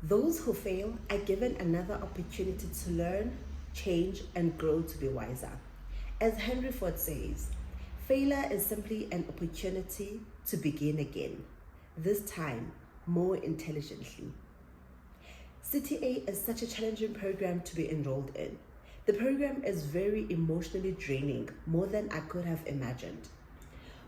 Those who fail are given another opportunity to learn, change, and grow to be wiser. As Henry Ford says, failure is simply an opportunity to begin again, this time more intelligently. CTA is such a challenging program to be enrolled in. The program is very emotionally draining, more than I could have imagined.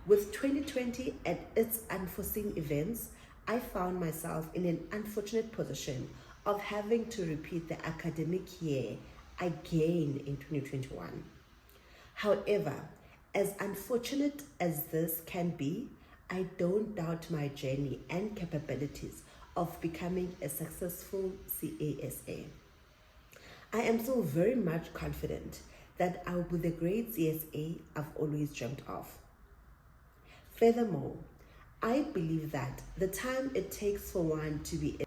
With 2020 and its unforeseen events, I found myself in an unfortunate position of having to repeat the academic year again in 2021. However, as unfortunate as this can be, I don't doubt my journey and capabilities of becoming a successful CASA. I am still very much confident that I will be the great CSA I've always dreamt of. Furthermore, I believe that the time it takes for one to be a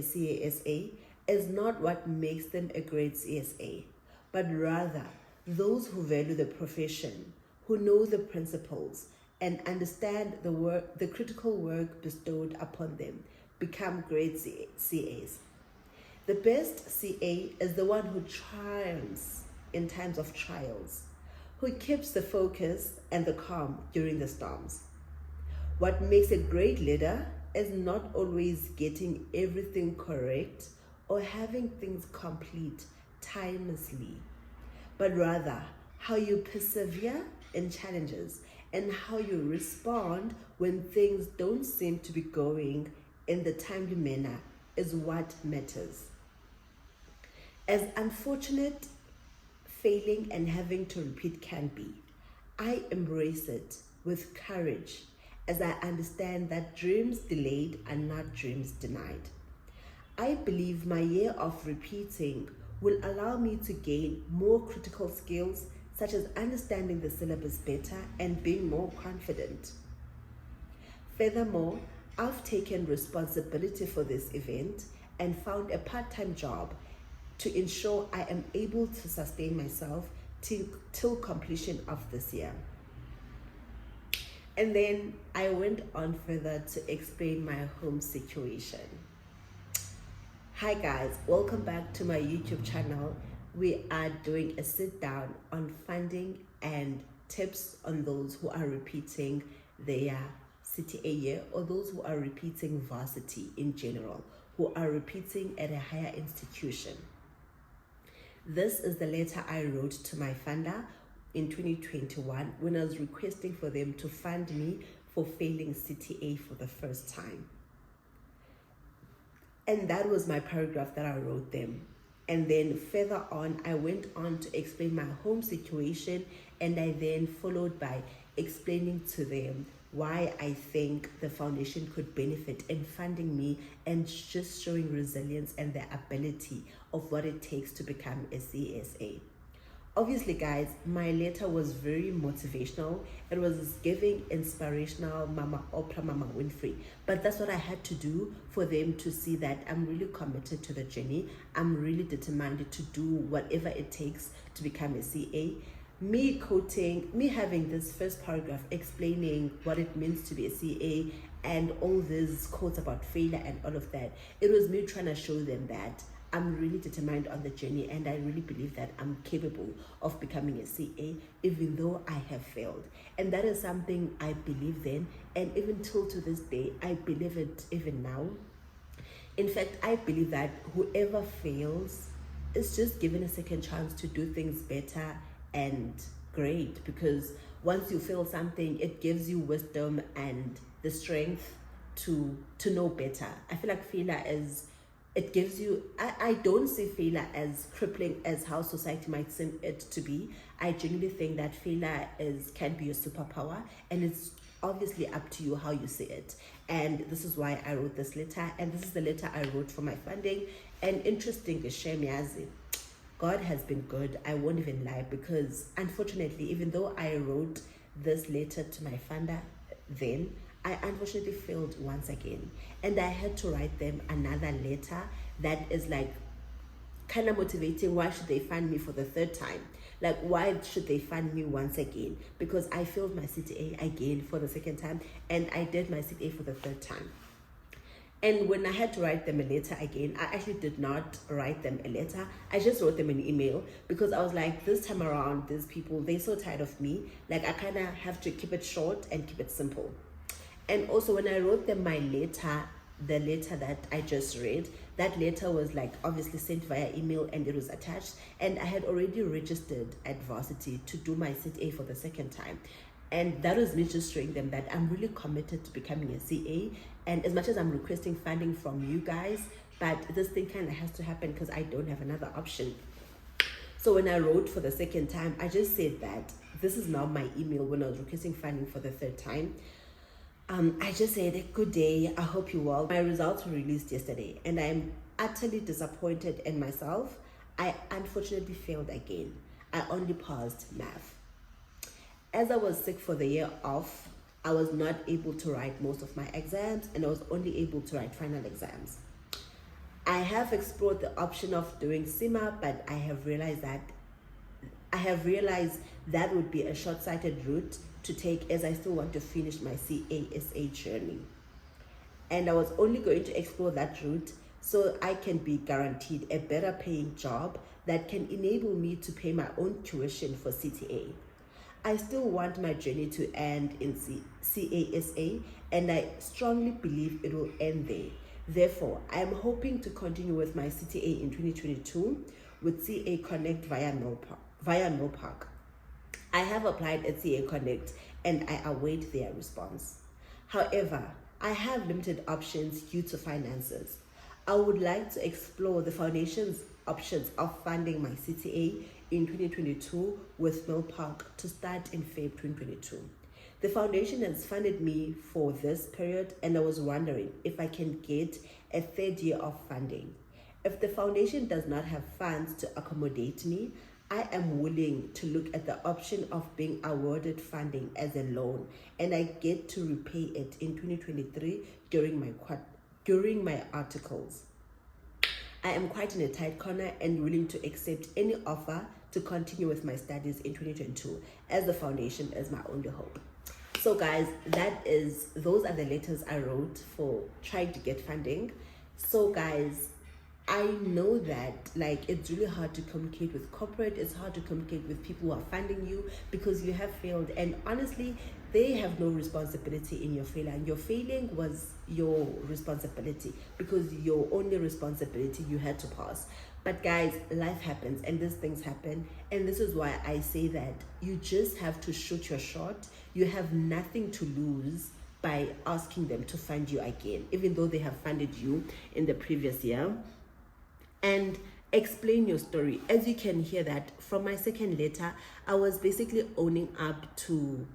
CASA is not what makes them a great CSA, but rather those who value the profession, who know the principles, and understand the critical work bestowed upon them, become great CAs. The best CA is the one who triumphs in times of trials, who keeps the focus and the calm during the storms. What makes a great leader is not always getting everything correct or having things complete timelessly, but rather how you persevere in challenges and how you respond when things don't seem to be going in the timely manner is what matters. As unfortunate failing and having to repeat can be, I embrace it with courage as I understand that dreams delayed are not dreams denied. I believe my year of repeating will allow me to gain more critical skills such as understanding the syllabus better and being more confident. Furthermore, I've taken responsibility for this event and found a part-time job to ensure I am able to sustain myself till completion of this year. And then I went on further to explain my home situation. Hi guys, welcome back to my YouTube channel. We are doing a sit down on funding and tips on those who are repeating their CTA year or those who are repeating varsity in general, who are repeating at a higher institution. This is the letter I wrote to my funder in 2021 when I was requesting for them to fund me for failing CTA for the first time. And that was my paragraph that I wrote them. And then further on, I went on to explain my home situation, and I then followed by explaining to them why I think the foundation could benefit in funding me and just showing resilience and the ability of what it takes to become a CSA. Obviously, guys, my letter was very motivational. It was giving inspirational Mama Oprah, Mama Winfrey. But that's what I had to do for them to see that I'm really committed to the journey. I'm really determined to do whatever it takes to become a CA. Me having this first paragraph explaining what it means to be a CA and all these quotes about failure and all of that, it was me trying to show them that I'm really determined on the journey and I really believe that I'm capable of becoming a CA even though I have failed. And that is something I believe then, and even till to this day, I believe it even now. In fact, I believe that whoever fails is just given a second chance to do things better and great, because once you fail something, it gives you wisdom and the strength to know better. I feel like failure is, it gives you, I don't see failure as crippling as how society might seem it to be. I genuinely think that failure can be a superpower, and it's obviously up to you how you see it. And this is why I wrote this letter, and this is the letter I wrote for my funding. And interesting, Shemiazi, God has been good. I won't even lie, because unfortunately, even though I wrote this letter to my funder then, I unfortunately failed once again. And I had to write them another letter that is like kind of motivating. Why should they fund me for the third time? Like, why should they fund me once again? Because I failed my CTA again for the second time, and I did my CTA for the third time. And when I had to write them a letter again, I actually did not write them a letter. I just wrote them an email, because I was like, this time around, these people, they're so tired of me. Like, I kind of have to keep it short and keep it simple. And also, when I wrote them my letter, the letter that I just read, that letter was like obviously sent via email, and it was attached. And I had already registered at varsity to do my CTA for the second time. And that was me just showing them that I'm really committed to becoming a CA. And as much as I'm requesting funding from you guys, but this thing kind of has to happen because I don't have another option. So when I wrote for the second time, I just said that this is now my email when I was requesting funding for the third time. I just said, good day, I hope you're well. My results were released yesterday, and I'm utterly disappointed in myself. I unfortunately failed again. I only passed math. As I was sick for the year off, I was not able to write most of my exams, and I was only able to write final exams. I have explored the option of doing SEMA, but I have realized that would be a short-sighted route to take, as I still want to finish my CASA journey. And I was only going to explore that route so I can be guaranteed a better paying job that can enable me to pay my own tuition for CTA. I still want my journey to end in CASA, and I strongly believe it will end there. Therefore, I am hoping to continue with my CTA in 2022 with CA Connect via Milpark. I have applied at CA Connect, and I await their response. However, I have limited options due to finances. I would like to explore the foundation's options of funding my CTA in 2022 with Milpark to start in Feb 2022. The foundation has funded me for this period, and I was wondering if I can get a third year of funding. If the foundation does not have funds to accommodate me, I am willing to look at the option of being awarded funding as a loan, and I get to repay it in 2023 during my articles. I am quite in a tight corner and willing to accept any offer to continue with my studies in 2022, as the foundation is my only hope. So guys, those are the letters I wrote for trying to get funding. So guys, I know that like it's really hard to communicate with corporate, it's hard to communicate with people who are funding you because you have failed, and honestly they have no responsibility in your failure, and your failing was your responsibility because your only responsibility you had to pass. But guys, life happens and these things happen, and this is why I say that you just have to shoot your shot. You have nothing to lose by asking them to fund you again, even though they have funded you in the previous year. And explain your story. As you can hear that from my second letter, I was basically owning up to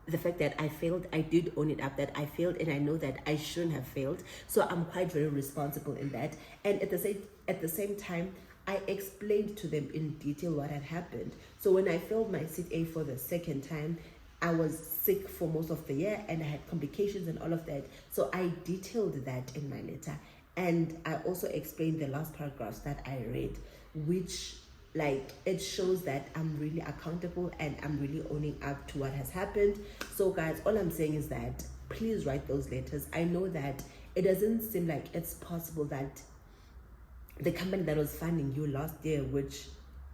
the fact that I failed. I did own it up that I failed, and I know that I shouldn't have failed. So I'm quite very responsible in that. And at the same time, I explained to them in detail what had happened. So when I failed my CTA for the second time, I was sick for most of the year and I had complications and all of that. So I detailed that in my letter. And I also explained the last paragraphs that I read, which like it shows that I'm really accountable and I'm really owning up to what has happened. So guys, all I'm saying is that please write those letters. I know that it doesn't seem like it's possible that the company that was funding you last year, which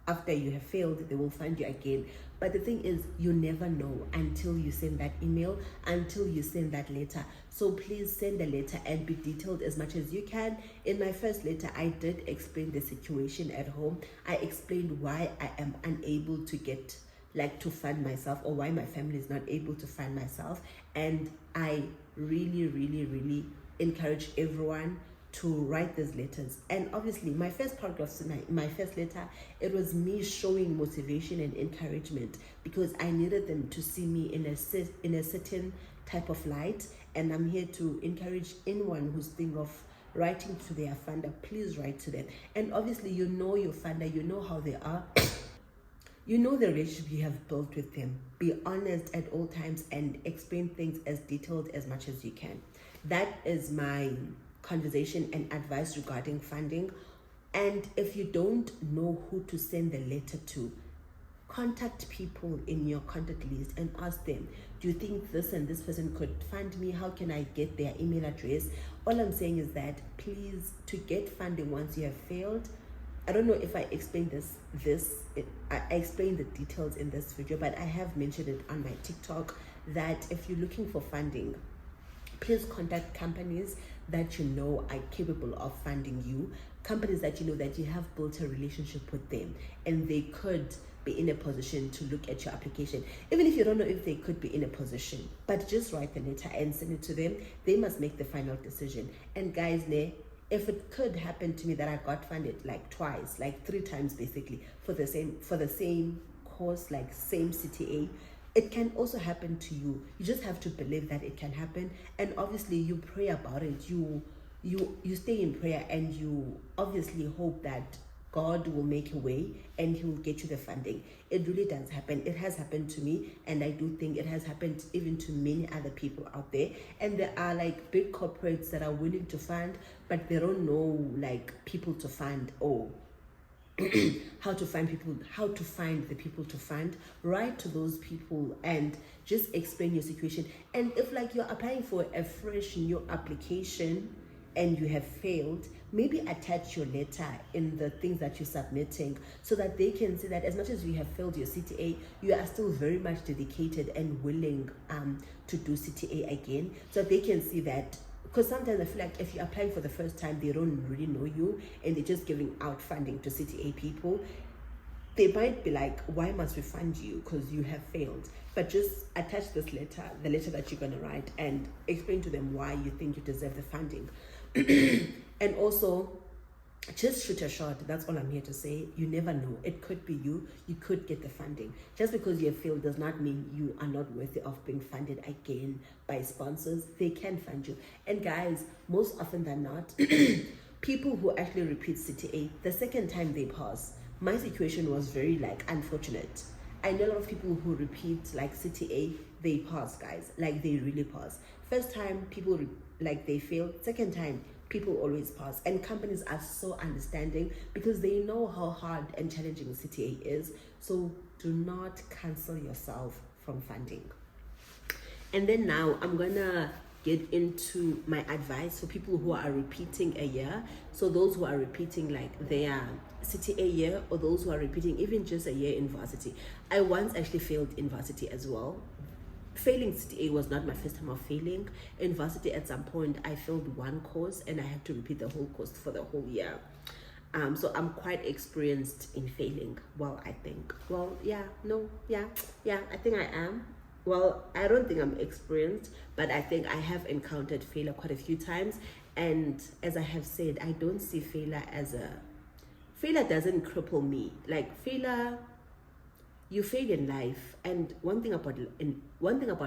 after you have failed, they will fund you again. But the thing is, you never know until you send that email, until you send that letter. So please send the letter and be detailed as much as you can. In my first letter, I did explain the situation at home. I explained why I am unable to get to fund myself, or why my family is not able to fund myself. And I really encourage everyone to write these letters. And obviously my first paragraph in my first letter, it was me showing motivation and encouragement because I needed them to see me in a certain type of light. And I'm here to encourage anyone who's thinking of writing to their funder, please write to them. And obviously you know your funder, you know how they are. You know the relationship you have built with them. Be honest at all times and explain things as detailed as much as you can. That is my conversation and advice regarding funding. And if you don't know who to send the letter to, contact people in your contact list and ask them, do you think this and this person could fund me? How can I get their email address? All I'm saying is that please, to get funding once you have failed, I don't know if I explained I explained the details in this video, but I have mentioned it on my TikTok that if you're looking for funding, please contact companies that you know are capable of funding you, companies that you know that you have built a relationship with them and they could be in a position to look at your application. Even if you don't know if they could be in a position, but just write the letter and send it to them. They must make the final decision. And guys, if it could happen to me that I got funded like twice, like 3 times basically, for the same course, like same CTA, it can also happen to you. You just have to believe that it can happen, and obviously you pray about it. You stay in prayer, and you obviously hope that God will make a way and He will get you the funding. It really does happen. It has happened to me, and I do think it has happened even to many other people out there. And there are like big corporates that are willing to fund, but they don't know like people to fund, or how to find the people to fund. Write to those people and just explain your situation. And if like you're applying for a fresh new application and you have failed, maybe attach your letter in the things that you're submitting so that they can see that as much as you have failed your CTA, you are still very much dedicated and willing to do CTA again, so they can see that. Because sometimes I feel like if you're applying for the first time, they don't really know you and they're just giving out funding to CTA people. They might be like, why must we fund you? Because you have failed. But just attach this letter, the letter that you're going to write, and explain to them why you think you deserve the funding. And also, just shoot a shot. That's all I'm here to say. You never know. It could be you. You could get the funding. Just because you have failed does not mean you are not worthy of being funded again by sponsors. They can fund you. And guys, most often than not, people who actually repeat CTA, the second time they pass. My situation was very like unfortunate. I know a lot of people who repeat like CTA, they pass, guys. Like they really pass. First time, people like they fail. Second time, people always pass. And companies are so understanding because they know how hard and challenging CTA is. So do not cancel yourself from funding. And then now I'm gonna get into my advice for people who are repeating a year. So those who are repeating like their CTA year, or those who are repeating even just a year in varsity. I once actually failed in varsity as well. Failing CTA was not my first time of failing. In varsity, at some point, I failed one course and I had to repeat the whole course for the whole year. So I'm quite experienced in failing. Well, I think. Well, yeah, I think I am. Well, I don't think I'm experienced, but I think I have encountered failure quite a few times. And as I have said, I don't see failure as failure doesn't cripple me. Like failure, you fail in life, and one thing about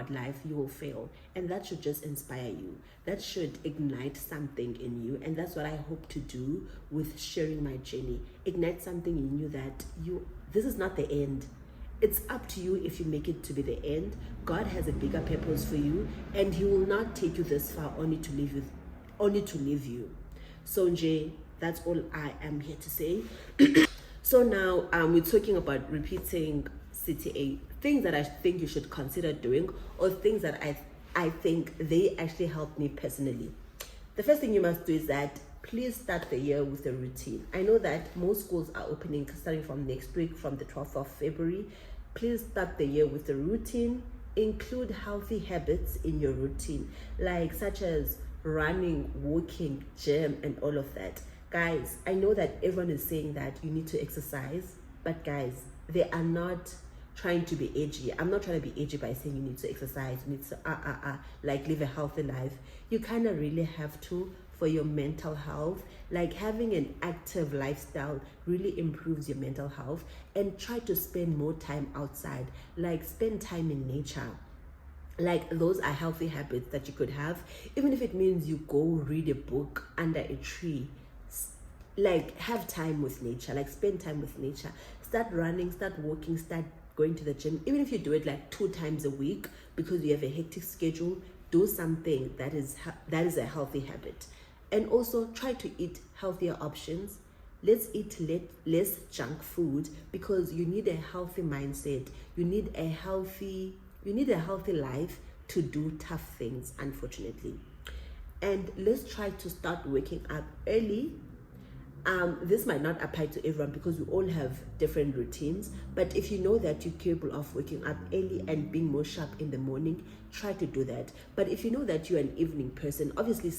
life, you will fail, and that should just inspire you. That should ignite something in you, and that's what I hope to do with sharing my journey. Ignite something in you that this is not the end. It's up to you if you make it to be the end. God has a bigger purpose for you, and He will not take you this far only to leave you. So Jay, that's all I am here to say. So now we're talking about repeating CTA, things that I think you should consider doing, or things that I think they actually helped me personally. The first thing you must do is that please start the year with a routine. I know that most schools are opening starting from next week, from the 12th of February. Please start the year with a routine. Include healthy habits in your routine, like such as running, walking, gym, and all of that. Guys, I know that everyone is saying that you need to exercise, but guys, they are not trying to be edgy. I'm not trying to be edgy by saying you need to exercise, you need to like live a healthy life. You kind of really have to for your mental health. Like having an active lifestyle really improves your mental health, and try to spend more time outside. Like spend time in nature. Like those are healthy habits that you could have, even if it means you go read a book under a tree. Like have time with nature, like spend time with nature. Start running, start walking, start going to the gym. Even if you do it like 2 times a week because you have a hectic schedule, do something that is a healthy habit. And also try to eat healthier options. let's eat less junk food, because you need a healthy mindset. You need a healthy life to do tough things, unfortunately. And let's try to start waking up early. This might not apply to everyone because we all have different routines, but if you know that you're capable of waking up early and being more sharp in the morning, try to do that. But if you know that you're an evening person, obviously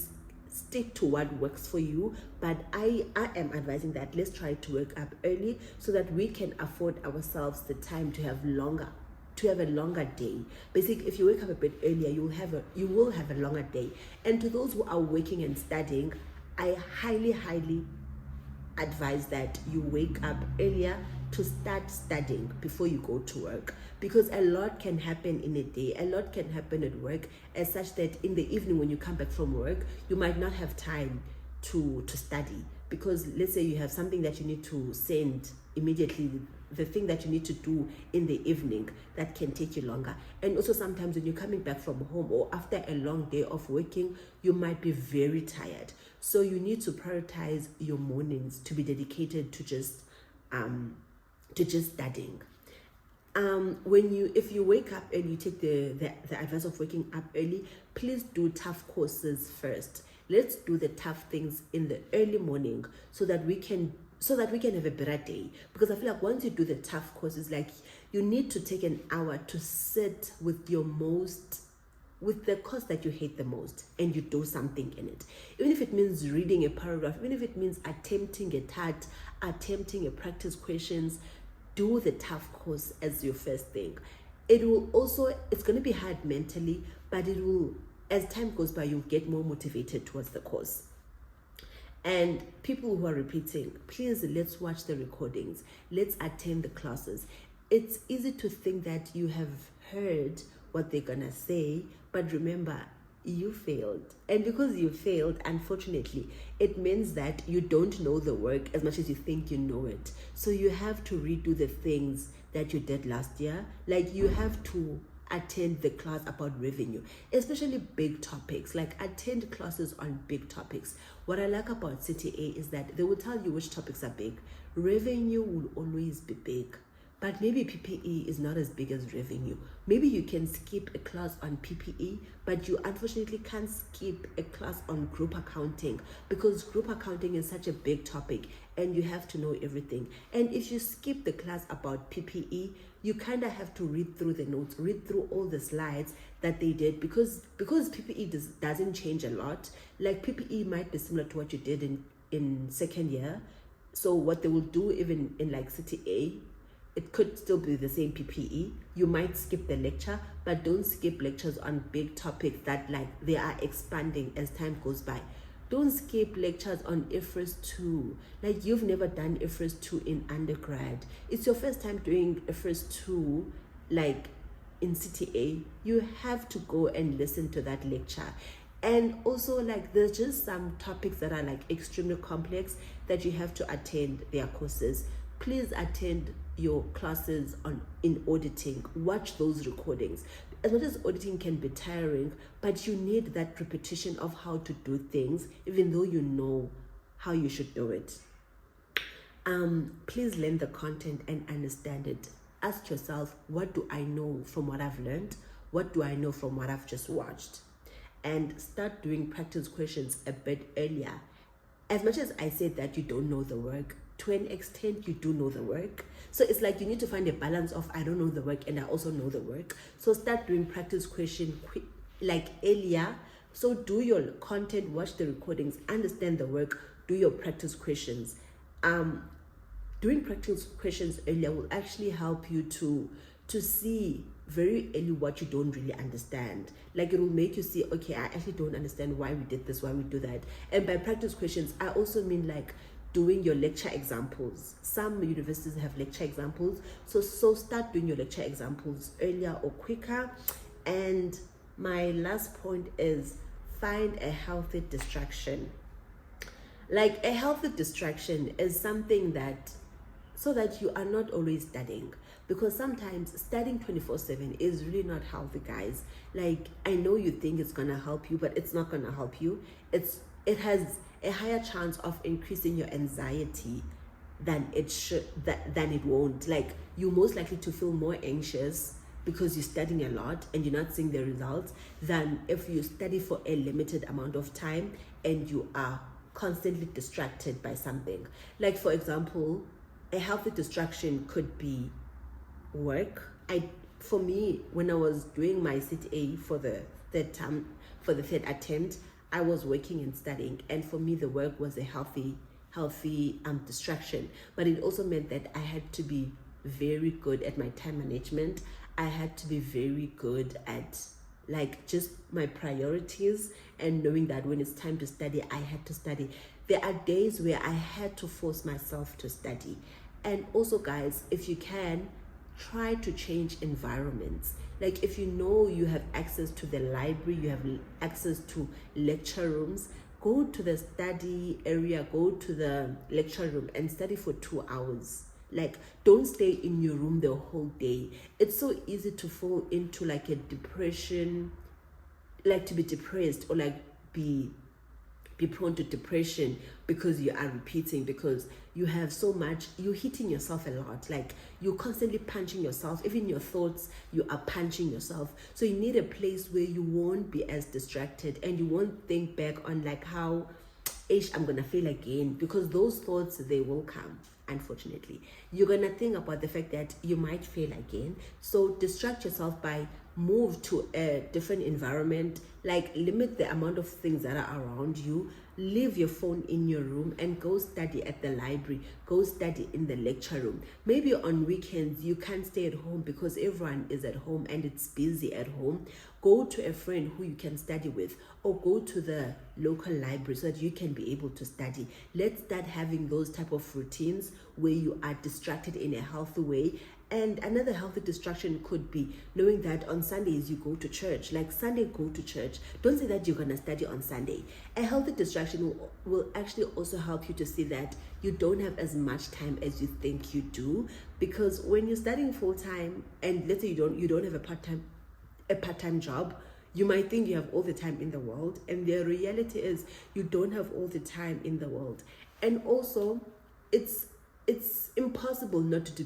stick to what works for you. But I am advising that let's try to wake up early so that we can afford ourselves the time to have a longer day. Basically, if you wake up a bit earlier, you will have a longer day. And to those who are working and studying, I highly advise that you wake up earlier to start studying before you go to work, because a lot can happen in a day, a lot can happen at work, as such that in the evening when you come back from work, you might not have time to study, because let's say you have something that you need to send immediately, the thing that you need to do in the evening, that can take you longer. And also sometimes when you're coming back from home or after a long day of working, you might be very tired. So you need to prioritize your mornings to be dedicated to just studying. If you wake up and you take the advice of waking up early, please do tough courses first. Let's do the tough things in the early morning so that we can have a better day. Because I feel like once you do the tough courses, like you need to take an hour to sit with the course that you hate the most, and you do something in it. Even if it means reading a paragraph, even if it means attempting a TAT, attempting a practice questions, do the tough course as your first thing. It's going to be hard mentally, but as time goes by, you'll get more motivated towards the course. And people who are repeating, please, let's watch the recordings. Let's attend the classes. It's easy to think that you have heard what they're gonna say, but remember, you failed. And because you failed, unfortunately, it means that you don't know the work as much as you think you know it. So you have to redo the things that you did last year. Like, you have to attend the class about revenue, especially big topics. Like, attend classes on big topics. What I like about CTA is that they will tell you which topics are big. Revenue will always be big, but maybe PPE is not as big as revenue. Maybe you can skip a class on PPE, but you unfortunately can't skip a class on group accounting, because group accounting is such a big topic and you have to know everything. And if you skip the class about PPE, you kind of have to read through the notes, read through all the slides that they did, because PPE doesn't change a lot. Like, PPE might be similar to what you did in second year. So what they will do even in like CTA, it could still be the same PPE. You might skip the lecture, but don't skip lectures on big topics that like they are expanding as time goes by. Don't skip lectures on IFRS 2. Like, you've never done IFRS 2 in undergrad. It's your first time doing IFRS 2, like in CTA. You have to go and listen to that lecture. And also, like, there's just some topics that are like extremely complex that you have to attend their courses. Please attend your classes in auditing. Watch those recordings. As much as auditing can be tiring, but you need that repetition of how to do things, even though you know how you should do it. Please learn the content and understand it. Ask yourself, what do I know from what I've learned? What do I know from what I've just watched? And start doing practice questions a bit earlier. As much as I said that you don't know the work, to an extent you do know the work. So it's like you need to find a balance of I don't know the work and I also know the work. So start doing practice question like earlier. So do your content, watch the recordings, understand the work, do your practice questions. Doing practice questions earlier will actually help you to see very early what you don't really understand. Like, it will make you see, okay, I actually don't understand why we did this, why we do that. And by practice questions, I also mean like doing your lecture examples. Some universities have lecture examples, so start doing your lecture examples earlier or quicker. And my last point is find a healthy distraction. Like, a healthy distraction is something that so that you are not always studying. Because sometimes studying 24/7 is really not healthy, guys. Like, I know you think it's gonna help you, but it's not gonna help you. It has a higher chance of increasing your anxiety than than it won't. Like, you're most likely to feel more anxious because you're studying a lot and you're not seeing the results, than if you study for a limited amount of time and you are constantly distracted by something. Like, for example, a healthy distraction could be work. For me, when I was doing my CTA for the third attempt, I was working and studying, and for me the work was a healthy distraction. But it also meant that I had to be very good at my time management. I had to be very good at, like, just my priorities, and knowing that when it's time to study, I had to study. There are days where I had to force myself to study. And also, guys, if you can, try to change environments. Like, if you know you have access to the library, you have access to lecture rooms, go to the study area, go to the lecture room and study for 2 hours. Like, don't stay in your room the whole day. It's so easy to fall into like a depression, like to be depressed, or like be prone to depression because you are repeating, because you have so much, you're hitting yourself a lot. Like, you're constantly punching yourself. Even your thoughts, you are punching yourself. So you need a place where you won't be as distracted and you won't think back on like how I'm gonna fail again, because those thoughts, they will come. Unfortunately, you're gonna think about the fact that you might fail again. So distract yourself by move to a different environment. Like, limit the amount of things that are around you. Leave your phone in your room and go study at the library, go study in the lecture room. Maybe on weekends you can't stay at home because everyone is at home and it's busy at home. Go to a friend who you can study with, or go to the local library so that you can be able to study. Let's start having those type of routines where you are distracted in a healthy way. And another healthy distraction could be knowing that on Sundays you go to church. Like, Sunday, go to church. Don't say that you're going to study on Sunday. A healthy distraction will actually also help you to see that you don't have as much time as you think you do. Because when you're studying full time, and let's say you don't have a part-time job, you might think you have all the time in the world, and the reality is you don't have all the time in the world. And also, it's impossible not to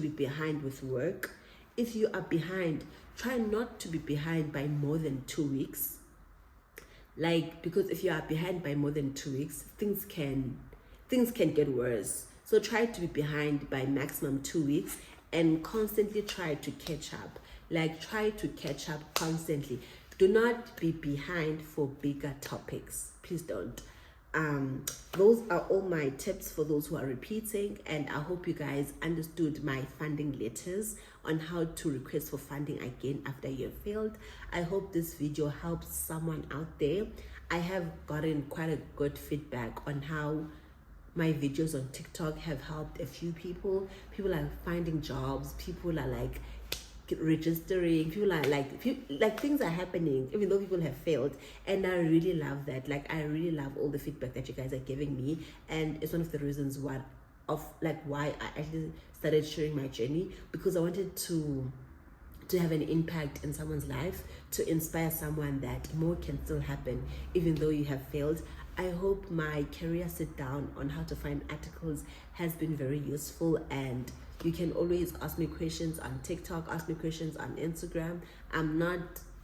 be behind with work. If you are behind, try not to be behind by more than 2 weeks. Like, because if you are behind by more than 2 weeks, things can get worse. So try to be behind by maximum 2 weeks and constantly try to catch up. Like, try to catch up constantly. Do not be behind for bigger topics. Please don't. Those are all my tips for those who are repeating, and I hope you guys understood my funding letters on how to request for funding again after you have failed. I hope this video helps someone out there. I have gotten quite a good feedback on how my videos on TikTok have helped a few people. People are finding jobs, people are like registering, people are like things are happening even though people have failed, and I really love that. Like, I really love all the feedback that you guys are giving me, and it's one of the reasons why I actually started sharing my journey, because I wanted to have an impact in someone's life, to inspire someone that more can still happen even though you have failed. I hope my career sit down on how to find articles has been very useful, and you can always ask me questions on TikTok, ask me questions on Instagram.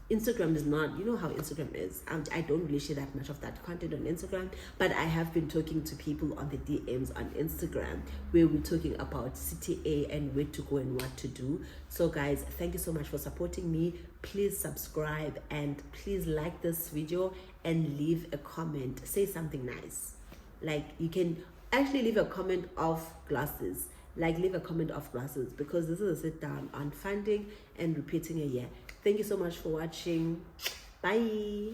Instagram is not, you know how Instagram is. I don't really share that much of that content on Instagram, but I have been talking to people on the DMs on Instagram where we're talking about CTA and where to go and what to do. So guys, thank you so much for supporting me. Please subscribe and please like this video and leave a comment. Say something nice. Like, you can actually leave a comment of glasses. Like, leave a comment of glasses, because this is a sit down on funding and repeating a year. Thank you so much for watching. Bye.